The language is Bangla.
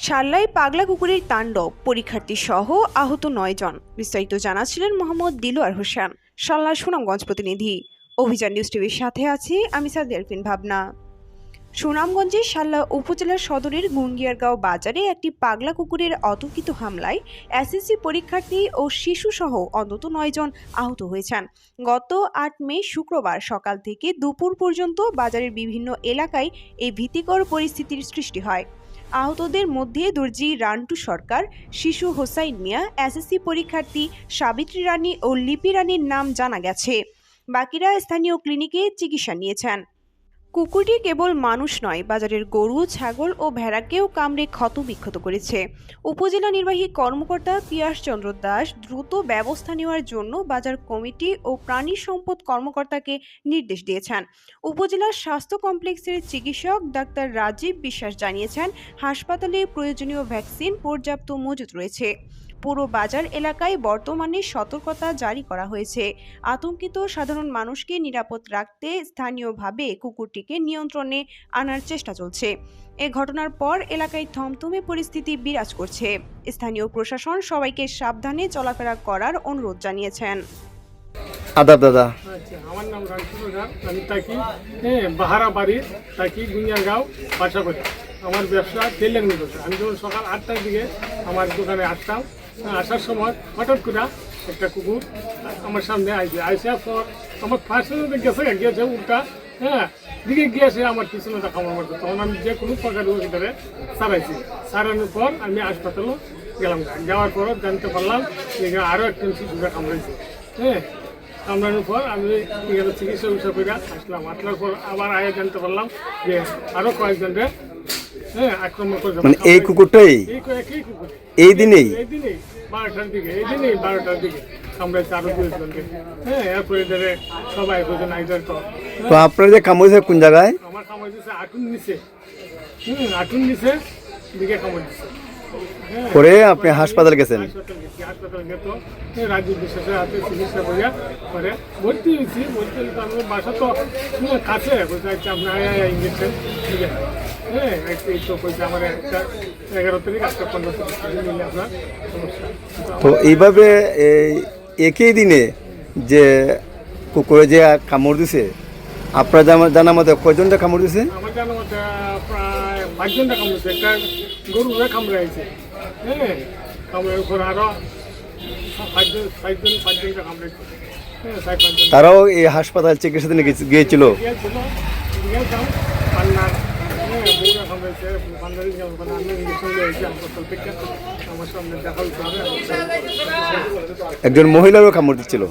শাল্লায় পাগলা কুকুরের তাণ্ডব, পরীক্ষার্থী সহ আহত ৯ জন। বিস্তারিত জানাচ্ছিলেন মোহাম্মদ দিলওয়ার হোসেন, শাল্লা সুনামগঞ্জ প্রতিনিধি। অভিযান নিউজ টিভির সাথে আছি আমি সাদিয়ারফিন ভাবনা। সুনামগঞ্জের শাল্লা উপজেলার সদরের গুঙ্গিয়ারগাঁও বাজারে একটি পাগলা কুকুরের অতর্কিত হামলায় এসএসসি পরীক্ষার্থী ও শিশুসহ অন্তত ৯ জন আহত হয়েছেন। গত ৮ মে শুক্রবার সকাল থেকে দুপুর পর্যন্ত বাজারের বিভিন্ন এলাকায় এই ভীতিকর পরিস্থিতির সৃষ্টি হয়। আহতদের মধ্যে দর্জি রান্টু সরকার, শিশু হোসাইন মিয়া, এসএসসি পরীক্ষার্থী সাবিত্রী রানী ও লিপি রানীর নাম জানা গেছে। বাকিরা স্থানীয় ক্লিনিকে চিকিৎসা নিয়েছেন। কুকুরটি কেবল মানুষ নয়, বাজারের গরু, ছাগল ও ভেড়াকেও কামড়ে ক্ষতবিক্ষত করেছে। উপজেলা নির্বাহী কর্মকর্তা পিয়াস চন্দ্র দাস দ্রুত ব্যবস্থা নেওয়ার জন্য বাজার কমিটি ও প্রাণী সম্পদ কর্মকর্তাকে নির্দেশ দিয়েছেন। উপজেলার স্বাস্থ্য কমপ্লেক্সের চিকিৎসক ডাক্তার রাজীব বিশ্বাস জানিয়েছেন, হাসপাতালে প্রয়োজনীয় ভ্যাকসিন পর্যাপ্ত মজুত রয়েছে। পুরো বাজার এলাকায় বর্তমানে সতর্কতা জারি করা হয়েছে। আতঙ্কিত সাধারণ মানুষকে নিরাপদ রাখতে স্থানীয়ভাবে কুকুরটিকে নিয়ন্ত্রণে আনার চেষ্টা চলছে। এ ঘটনার পর এলাকায় থমথমে পরিস্থিতি বিরাজ করছে। স্থানীয় প্রশাসন সবাইকে সাবধানে চলাফেরা করার অনুরোধ জানিয়েছেন। আদাব দাদা। আচ্ছা, আমার নাম রাজু সরকার। আমি থাকি বাহারা বাড়ি, থাকি গুঞ্জারগাঁও বাসা করি। আমার ব্যবসা টেলারিং ব্যবসা। আমি যখন সকাল 8টার দিকে আমার দোকানে আসতাম, আসার সময় হঠাৎ করে একটা কুকুর আমার সামনে আইসে পর আমার ফার্স্টে গেছে উল্টা দিকে গিয়েছে আমার পিছনে কামড় মারতো। তখন আমি যে কোনো প্রকার ভিতরে সারাইছি। সারানোর পর আমি হাসপাতালে গেলাম। যাওয়ার পর জানতে পারলাম যে আরও একটা কুকুরে কামড়াইছে। কামড়ানোর পর আমি চিকিৎসা করে আসলাম। আসলার পর আবার আগে জানতে পারলাম যে আরও কয়েকজনকে আক্রমণ করে। মানে এই কুকুরটাই এই দিনেই 12টার দিকে কামড়াইছে আরো 2জনকে। এরপরে সবাই বোঝেন আইজার। তো আপনার যে কামড়েছে কোন জায়গায়? আমার কামড় দিচ্ছে আটুন নিচে দিকে কামড় দিচ্ছে। পরে আপনি হাসপাতাল গেছেন? হাসপাতাল গেত রাজীব বিশ্বাসের হাতে চিকিৎসা করিয়া পরে ভর্তি হয়েছি। ভর্তি হলে তো আমার বাসা তো কাছে, আপনার ইঞ্জেকশন ঠিক আছে। তো কইছে আমার একটা 11 তারিখ, একটা 15 তারিখ মিলে আপনার সমস্যা। তো এইভাবে একই দিনে যে কুকুরে যে কামড় দিছে, আপনার জানা মতে কয়জনটা কামড় দিছে? আমার জানা মতে প্রায় 5জনটা কামড়েছে। একটা গরুরা কামড়াইছে। কামড়ার উপর আরো 5জনটা কামড়াইছে। তারাও এই হাসপাতাল চিকিৎসা দিনে গিয়েছিল। একজন মহিলারও কামড় দিচ্ছিল।